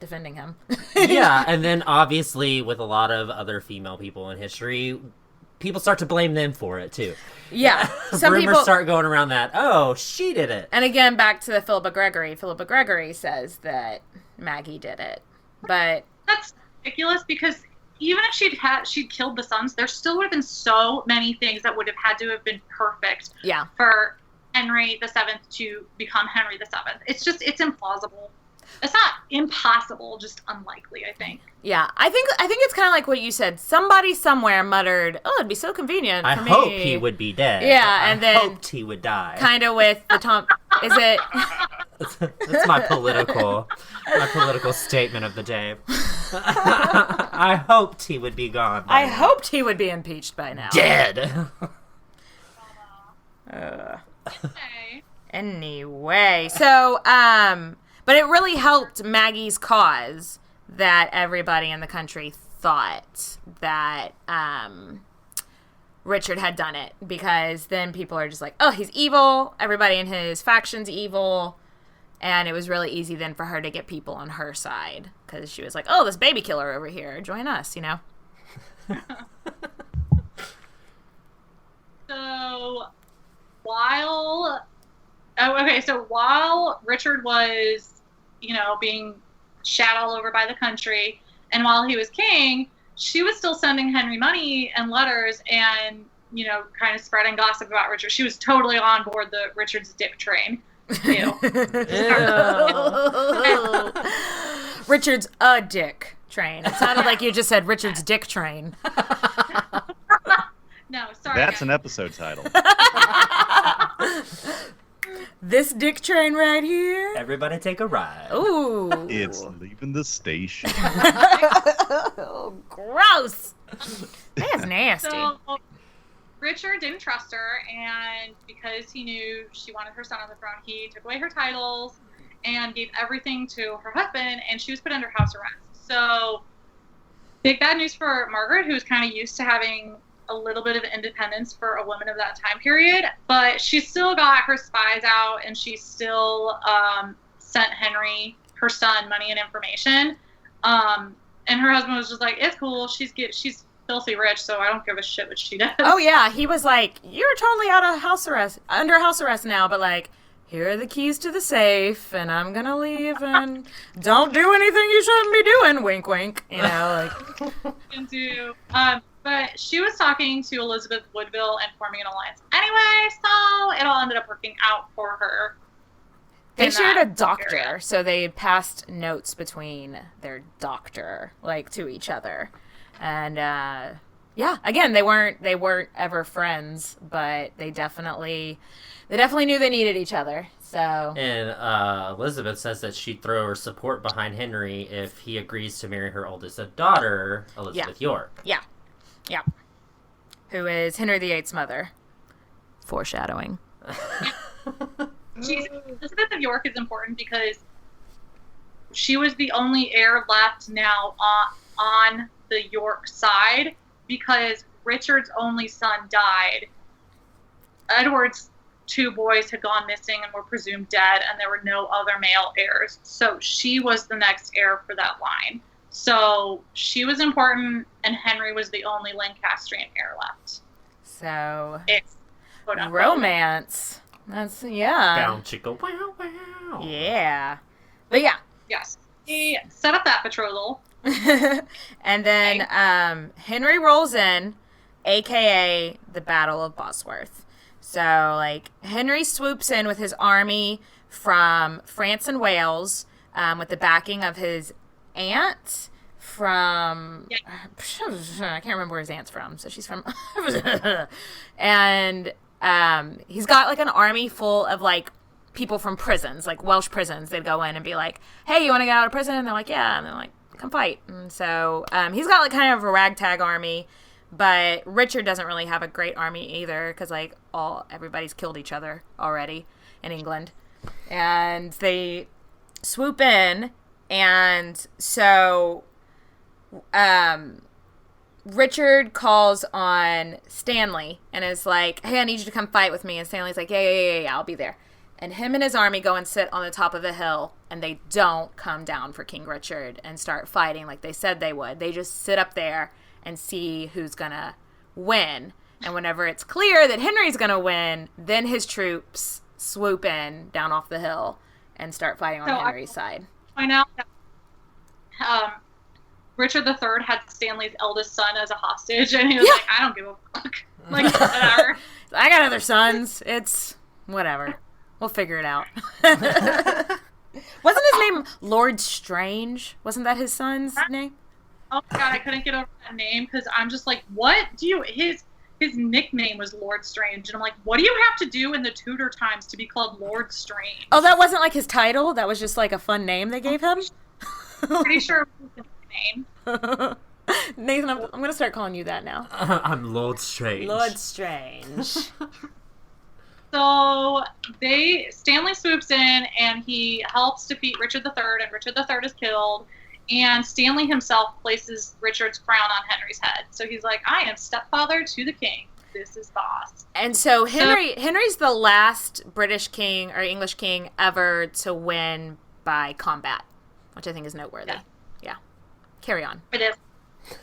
defending him. Yeah, and then obviously with a lot of other female people in history, people start to blame them for it too. Yeah. Rumors start going around that, oh, she did it. And again, back to the Philippa Gregory. Philippa Gregory says that Maggie did it. But that's ridiculous because even if she'd killed the sons, there still would have been so many things that would have had to have been perfect for Henry VII to become Henry VII. It's implausible. It's not impossible, just unlikely, I think. Yeah, I think it's kind of like what you said. Somebody somewhere muttered, "Oh, it'd be so convenient for me. I hope he would be dead." Yeah, and then hoped he would die. Kind of with the Tom. Is it? That's my political statement of the day. I hoped he would be gone. I hoped he would be impeached by now. Dead. Anyway, so but it really helped Maggie's cause that everybody in the country thought that Richard had done it, because then people are just like, oh, he's evil. Everybody in his faction's evil. And it was really easy then for her to get people on her side, because she was like, oh, this baby killer over here, join us, So while Richard was, being shat all over by the country, and while he was king, she was still sending Henry money and letters and, kind of spreading gossip about Richard. She was totally on board the Richard's dick train. Ew. Richard's a dick train. It sounded like you just said Richard's dick train. No, sorry. That's an episode title. This dick train right here. Everybody take a ride. Ooh. It's leaving the station. Oh, gross. That's nasty. So, Richard didn't trust her, and because he knew she wanted her son on the throne, he took away her titles and gave everything to her husband, and she was put under house arrest. So, big bad news for Margaret, who was kind of used to having a little bit of independence for a woman of that time period, but she still got her spies out, and she still sent Henry, her son, money and information. And her husband was just like, it's cool, she's filthy rich, so I don't give a shit what she does. Oh yeah, he was like, you're totally under house arrest now, but like, here are the keys to the safe, and I'm gonna leave, and don't do anything you shouldn't be doing, wink wink, But she was talking to Elizabeth Woodville and forming an alliance anyway, so it all ended up working out for her. They shared a doctor, so they passed notes between their doctor, to each other. And again, they weren't ever friends, but they definitely knew they needed each other. So, and Elizabeth says that she'd throw her support behind Henry if he agrees to marry her oldest daughter, Elizabeth York. Yeah. Who is Henry VIII's mother. Foreshadowing. Elizabeth of York is important because she was the only heir left now on the York side, because Richard's only son died. Edward's two boys had gone missing and were presumed dead, and there were no other male heirs. So she was the next heir for that line. So she was important, and Henry was the only Lancastrian heir left. So, It's quote-unquote. romance. That's, yeah. Down chicka wow wow. Yeah. But yeah. Yes. He set up that betrothal. And then Henry rolls in, aka the Battle of Bosworth. So, like, Henry swoops in with his army from France and Wales, with the backing of his aunt from... Yeah. I can't remember where his aunt's from, so she's from... And he's got, like, an army full of, like, people from prisons, like Welsh prisons. They'd go in and be like, hey, you want to get out of prison? And they're like, yeah. And they're like, come fight. And so he's got, like, kind of a ragtag army. But Richard doesn't really have a great army either, because, like, everybody's killed each other already in England. And they swoop in, and so Richard calls on Stanley and is like, hey, I need you to come fight with me. And Stanley's like, yeah, I'll be there. And him and his army go and sit on the top of a hill, and they don't come down for King Richard and start fighting like they said they would. They just sit up there and see who's gonna win. And whenever it's clear that Henry's gonna win, then his troops swoop in down off the hill and start fighting on Henry's side. Point out that Richard III had Stanley's eldest son as a hostage, and he was like, I don't give a fuck. Like, whatever. I got other sons. It's whatever. We'll figure it out. Wasn't his name Lord Strange? Wasn't that his son's name? Oh my god, I couldn't get over that name because I'm just like, what do you... His nickname was Lord Strange, and I'm like, what do you have to do in the Tudor times to be called Lord Strange? Oh, that wasn't like his title? That was just like a fun name they gave him? Pretty sure it was his name. Nathan, I'm going to start calling you that now. I'm Lord Strange. Lord Strange. So Stanley swoops in, and he helps defeat Richard III, and Richard III is killed. And Stanley himself places Richard's crown on Henry's head. So he's like, I am stepfather to the king. This is boss. And so Henry's the last British king or English king ever to win by combat, which I think is noteworthy. Yeah. Carry on. It is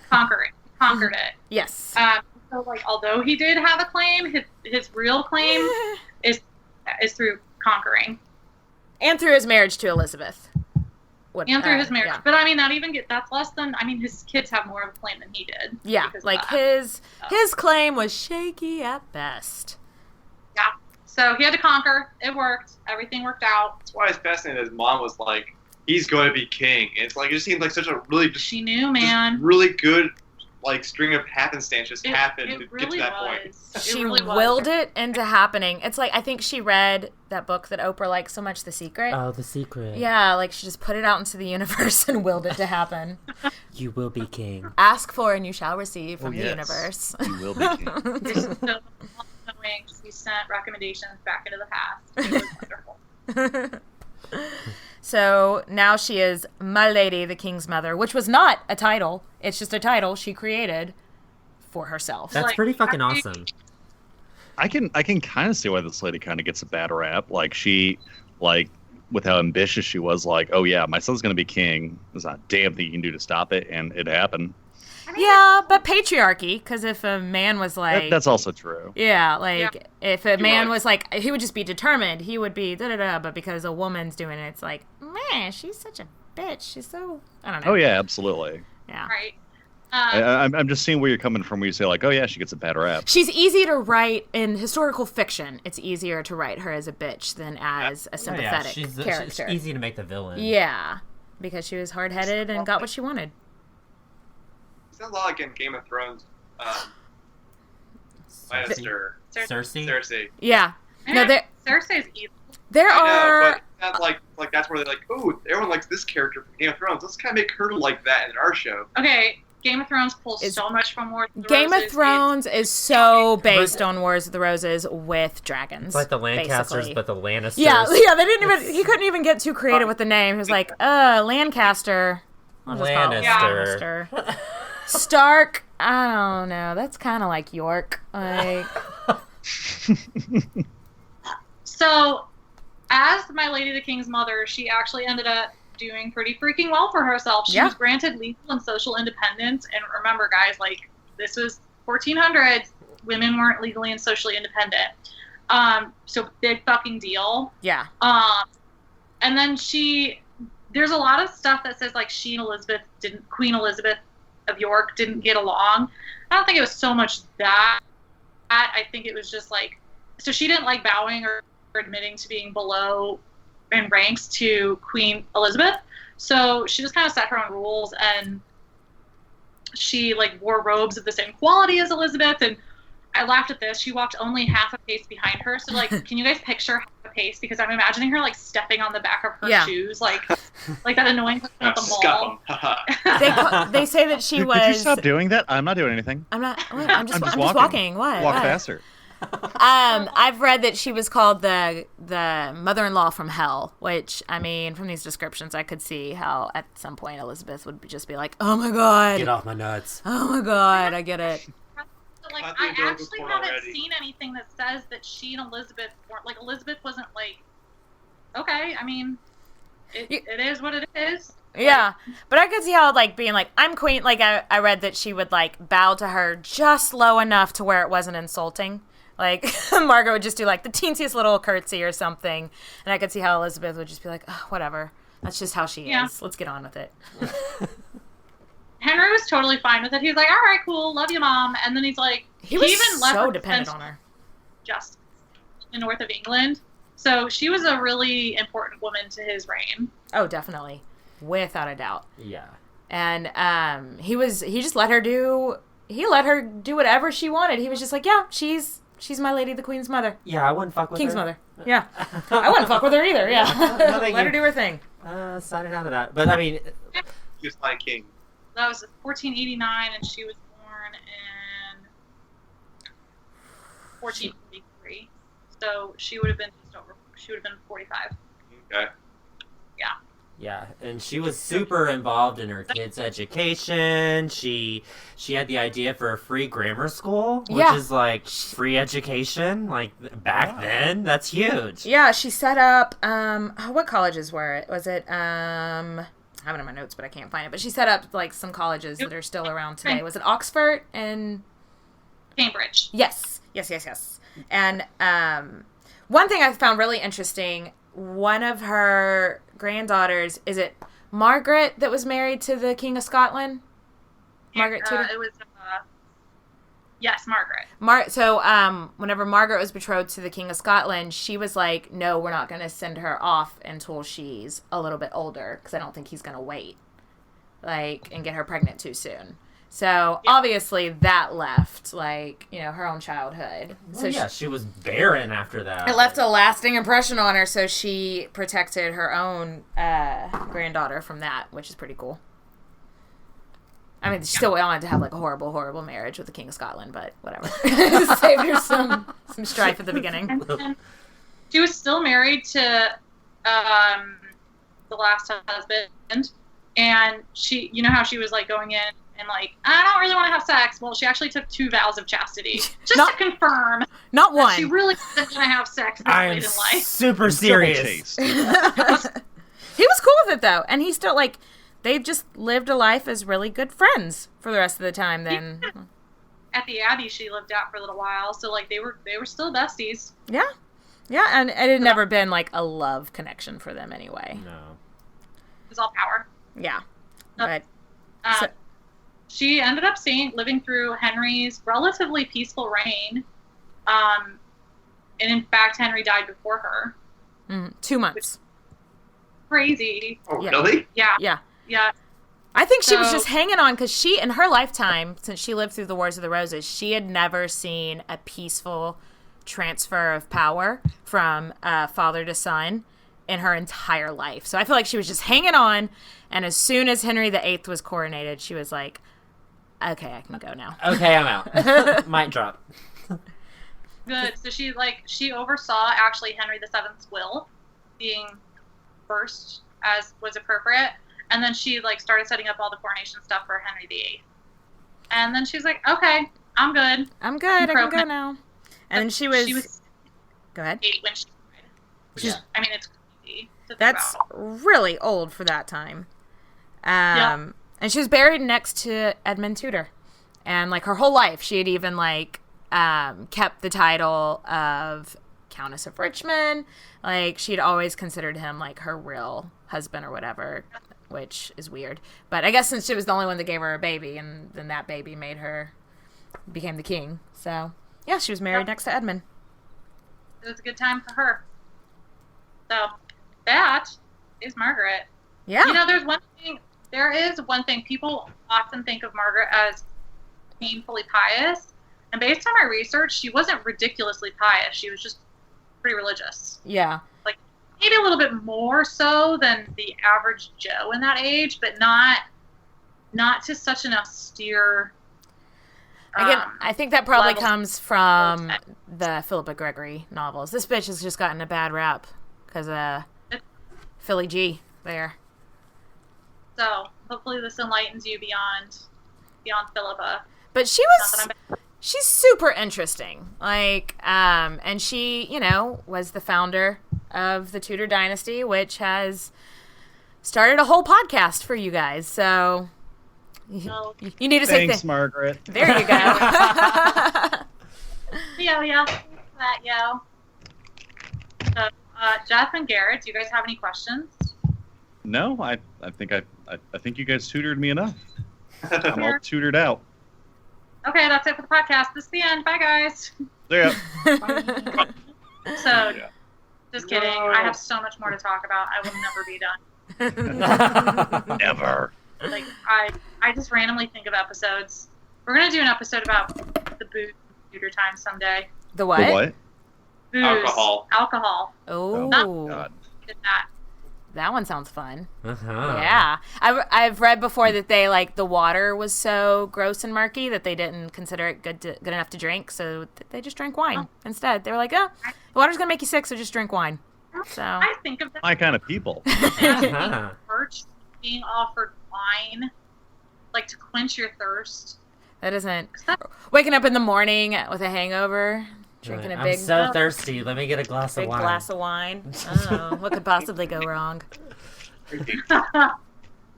conquered it. Yes. So, like, although he did have a claim, his real claim is through conquering. And through his marriage to Elizabeth. Through his marriage. Yeah. But, I mean, that's less than, his kids have more of a claim than he did. Yeah, like his claim was shaky at best. Yeah. So he had to conquer. It worked. Everything worked out. That's why it's fascinating that his mom was like, he's going to be king. And it's like, it just seems like such a really... She knew, man. Really good, like, string of happenstance just happened to really get to that point. She willed it into happening. It's like, I think she read that book that Oprah likes so much, The Secret. Oh, The Secret. Yeah, like she just put it out into the universe and willed it to happen. You will be king. Ask for and you shall receive from the universe. You will be king. We sent recommendations back into the past. It was wonderful. So now she is My Lady, the King's Mother, which was not a title. It's just a title she created for herself. That's pretty fucking awesome. I can kind of see why this lady kind of gets a bad rap. Like, she, like, with how ambitious she was, like, oh yeah, my son's gonna be king. There's not a damn thing you can do to stop it, and it happened. Yeah, but patriarchy, because if a man was like... That's also true. Yeah, like, if a man was like, he would just be determined, he would be da-da-da, but because a woman's doing it, it's like, man, she's such a bitch, she's so... I don't know. Oh yeah, absolutely. Yeah. Right. I'm just seeing where you're coming from when you say, like, oh yeah, she gets a bad rap. She's easy to write in historical fiction. It's easier to write her as a bitch than as a sympathetic character. She's easy to make the villain. Yeah, because she was hard-headed and got what she wanted. Sounds a lot like in Game of Thrones. Cersei. Yeah. No, Cersei's evil. There I are... know, but that's like that's where they're like, oh, everyone likes this character from Game of Thrones. Let's kind of make her like that in our show. Okay, Game of Thrones pulls so much from Wars of the Game Roses. of Thrones is so based on Wars of the Roses with dragons. It's like the Lancasters, basically. but the Lannisters. Yeah, they didn't even... He couldn't even get too creative with the name. He was like, Lancaster. I'll just call it Lannister. Lannister. Stark, I don't know. That's kind of like York. Like, so, as My Lady the King's Mother, she actually ended up doing pretty freaking well for herself. She was granted legal and social independence. And remember, guys, like, this was 1400s. women weren't legally and socially independent. So big fucking deal. Yeah. And then there's a lot of stuff that says like Queen Elizabeth of York didn't get along. I don't think it was so much that. I think it was just like, so she didn't like bowing or admitting to being below in ranks to Queen Elizabeth. So she just kind of set her own rules, and she like wore robes of the same quality as Elizabeth. And I laughed at this. She walked only half a pace behind her. So like, can you guys picture half a pace? Because I'm imagining her like stepping on the back of her shoes, like that annoying person at the mall. They say that she was. Could you stop doing that? I'm not doing anything. I'm just walking. What? Walk faster. I've read that she was called the mother-in-law from hell, which, I mean, from these descriptions, I could see how at some point Elizabeth would just be like, "Oh my god, get off my nuts! Oh my god, I get it." Like, I actually haven't seen anything that says that she and Elizabeth weren't like. Elizabeth wasn't like, okay. I mean, it is what it is. Yeah, but I could see how, like, being like, I'm queen, like, I read that she would, like, bow to her just low enough to where it wasn't insulting. Like, Margaret would just do, like, the teensiest little curtsy or something, and I could see how Elizabeth would just be like, oh, whatever. That's just how she is. Let's get on with it. Henry was totally fine with it. He was like, all right, cool, love you, Mom. And then he's like, he was even left so dependent on her. Just in north of England. So she was a really important woman to his reign. Oh, definitely. Without a doubt. Yeah. And he just let her do whatever she wanted. He was just like, yeah, she's my lady, the Queen's mother. Yeah, I wouldn't fuck with King's her. mother. Yeah. I wouldn't fuck with her either, yeah. No, let her do her thing. Signing out of that. But, I mean... She was Lion King. That was 1489, and she was born in 1443. So she would have been 45. Okay. Yeah. Yeah, and she was super involved in her kids' education. She had the idea for a free grammar school, which is like free education. Like back then, that's huge. Yeah, she set up what colleges were it? Was it I have it in my notes, but I can't find it. But she set up like some colleges that are still around today. Was it Oxford and Cambridge? Yes. And one thing I found really interesting, one of her granddaughters, is it Margaret that was married to the King of Scotland? Margaret Tudor? It was, yes, Margaret. So whenever Margaret was betrothed to the King of Scotland, she was like, no, we're not going to send her off until she's a little bit older, because I don't think he's going to wait, like, and get her pregnant too soon. So obviously that left, like, you know, her own childhood. Well, so she was barren after that. It left a lasting impression on her, so she protected her own granddaughter from that, which is pretty cool. I mean, she still wanted to have, like, a horrible, horrible marriage with the King of Scotland, but whatever. Saved her some strife at the beginning. And she was still married to the last husband, and she, you know how she was, like, going in and like, I don't really want to have sex. Well, she actually took 2 vows of chastity just to confirm. Not one. She really wasn't going to have sex this late in life. Super serious. He was cool with it though, and he still like. They just lived a life as really good friends for the rest of the time. Then at the Abbey, she lived out for a little while, so like they were still besties. Yeah, and it had never been like a love connection for them anyway. No, it was all power. Yeah, but. She ended up living through Henry's relatively peaceful reign. And in fact, Henry died before her. 2 months. Crazy. Oh, really? Yeah. I think she was just hanging on because she, in her lifetime, since she lived through the Wars of the Roses, she had never seen a peaceful transfer of power from father to son in her entire life. So I feel like she was just hanging on, and as soon as Henry VIII was coronated, she was like, okay, I can go now. Okay, I'm out. Mic drop. Good. So she oversaw actually Henry VII's will being first as was appropriate, and then she like started setting up all the coronation stuff for Henry VIII. And then she was like, okay, I'm good. I can go now. And then she was go ahead. 8 when she died. Yeah. I mean, it's crazy. That's really old for that time. And she was buried next to Edmund Tudor. And, like, her whole life, she had even, like, kept the title of Countess of Richmond. Like, she'd always considered him like her real husband or whatever, which is weird. But I guess since she was the only one that gave her a baby, and then that baby became the king. So yeah, she was married next to Edmund. It was a good time for her. So that is Margaret. Yeah. You know, there is one thing. People often think of Margaret as painfully pious. And based on my research, she wasn't ridiculously pious. She was just pretty religious. Yeah. Like, maybe a little bit more so than the average Joe in that age, but not to such an austere... Again, I think that probably level. comes from the Philippa Gregory novels. This bitch has just gotten a bad rap because of Philly G there. So hopefully this enlightens you beyond Philippa. But she's super interesting. Like, and she, was the founder of the Tudor dynasty, which has started a whole podcast for you guys. So you need to say thanks, Margaret. There you go. Yeah. That, yo. So, Jeff and Garrett, do you guys have any questions? No, I think you guys tutored me enough. I'm all tutored out. Okay, that's it for the podcast. This is the end. Bye, guys. See ya. So, just kidding. I have so much more to talk about. I will never be done. Never. Like, I just randomly think of episodes. We're going to do an episode about the booze Tudor time someday. The what? The what? Booze. Alcohol. Oh, God. Did that. That one sounds fun. Uh-huh. Yeah. I've read before that they, like, the water was so gross and murky that they didn't consider it good enough to drink, so they just drank wine instead. They were like, the water's going to make you sick, so just drink wine. So I think of that. My kind of people. Church being offered wine, like, to quench your thirst. that isn't... Waking up in the morning with a hangover, drinking a big... I'm so thirsty. Let me get a glass of wine. glass of wine. Oh, what could possibly go wrong?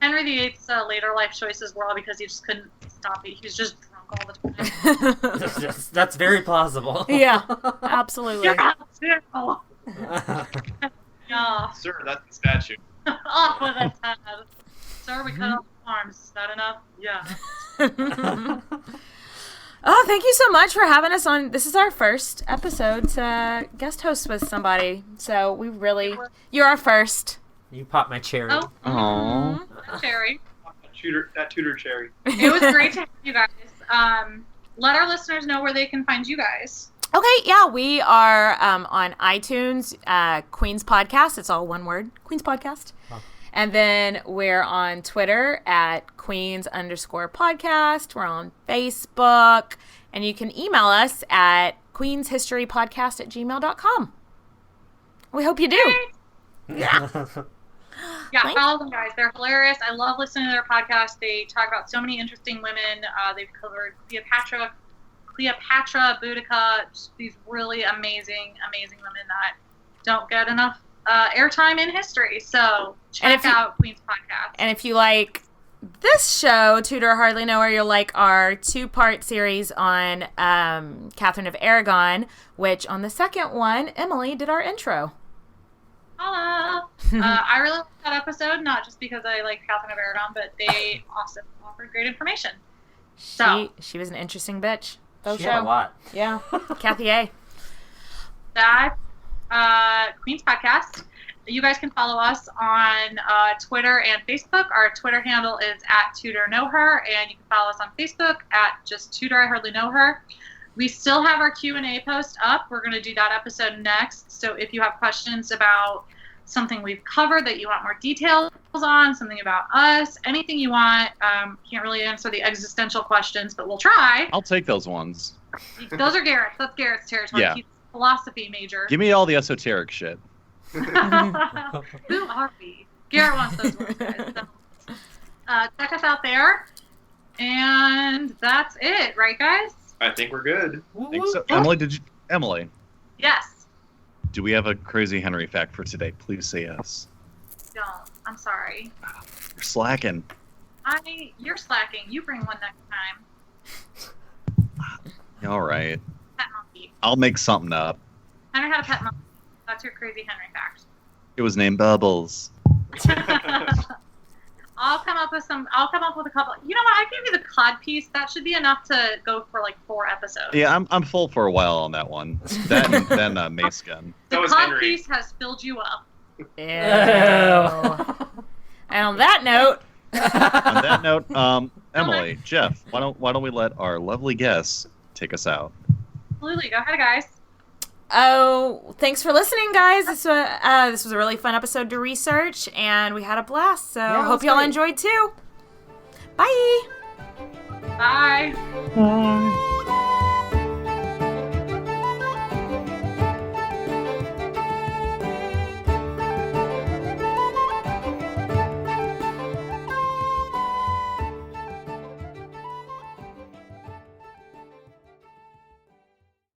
Henry VIII's later life choices were all because he just couldn't stop eating. He was just drunk all the time. That's very plausible. Yeah, absolutely. Yeah. Sir, that's the statue. Off with his head. Sir, we cut off arms. Is that enough? Yeah. Oh, thank you so much for having us on. This is our first episode to guest host with somebody. So we really... You're our first. You popped my cherry. Oh, Aww. cherry. That Tudor cherry. It was great to have you guys. Let our listeners know where they can find you guys. Okay, yeah, we are on iTunes, Queen's Podcast. It's all one word, Queen's Podcast. Oh. And then we're on Twitter at Queens_podcast. We're on Facebook. And you can email us at queenshistorypodcast@gmail.com. We hope you do. Yeah. Yeah, follow them, guys. They're hilarious. I love listening to their podcast. They talk about so many interesting women. They've covered Cleopatra, Boudica, just these really amazing women that don't get enough airtime in history. So check out Queen's Podcast. And if you like this show, Tudor Hardly Know Her, you'll like our 2-part series on Catherine of Aragon, which on the second one, Emily did our intro. Holla! I really liked that episode, not just because I like Catherine of Aragon, but they also offered great information. She was an interesting bitch. She had a lot. Yeah. Kathy A. That Queen's Podcast. You guys can follow us on Twitter and Facebook. Our Twitter handle is @TudorKnowHer, and you can follow us on Facebook at just Tudor I Hardly Know Her. We still have our Q&A post up. We're going to do that episode next. So if you have questions about something we've covered that you want more details on, something about us, anything you want, can't really answer the existential questions, but we'll try. I'll take those ones. Those are Garrett's. That's Garrett's territory. Yeah. He's a philosophy major. Give me all the esoteric shit. Who are we? Garrett wants those ones, guys. So, check us out there. And that's it, right, guys? I think we're good. I think so. Emily, Yes. do we have a crazy Henry fact for today? Please say yes. Don't. I'm sorry. You're slacking. You're slacking. You bring one next time. All right. I'll make something up. Henry had a pet monkey. That's your crazy Henry fact. It was named Bubbles. I'll come up with a couple. You know what? I gave you the cod piece. That should be enough to go for like 4 episodes. Yeah, I'm full for a while on that one. That and then Mace Gun. The cod piece has filled you up. Ew. And on that note. Emily, Jeff, why don't we let our lovely guests take us out? Absolutely. Go ahead, guys. Oh, thanks for listening, guys. This was a really fun episode to research, and we had a blast. So hope y'all enjoyed too. Bye. Bye. Bye.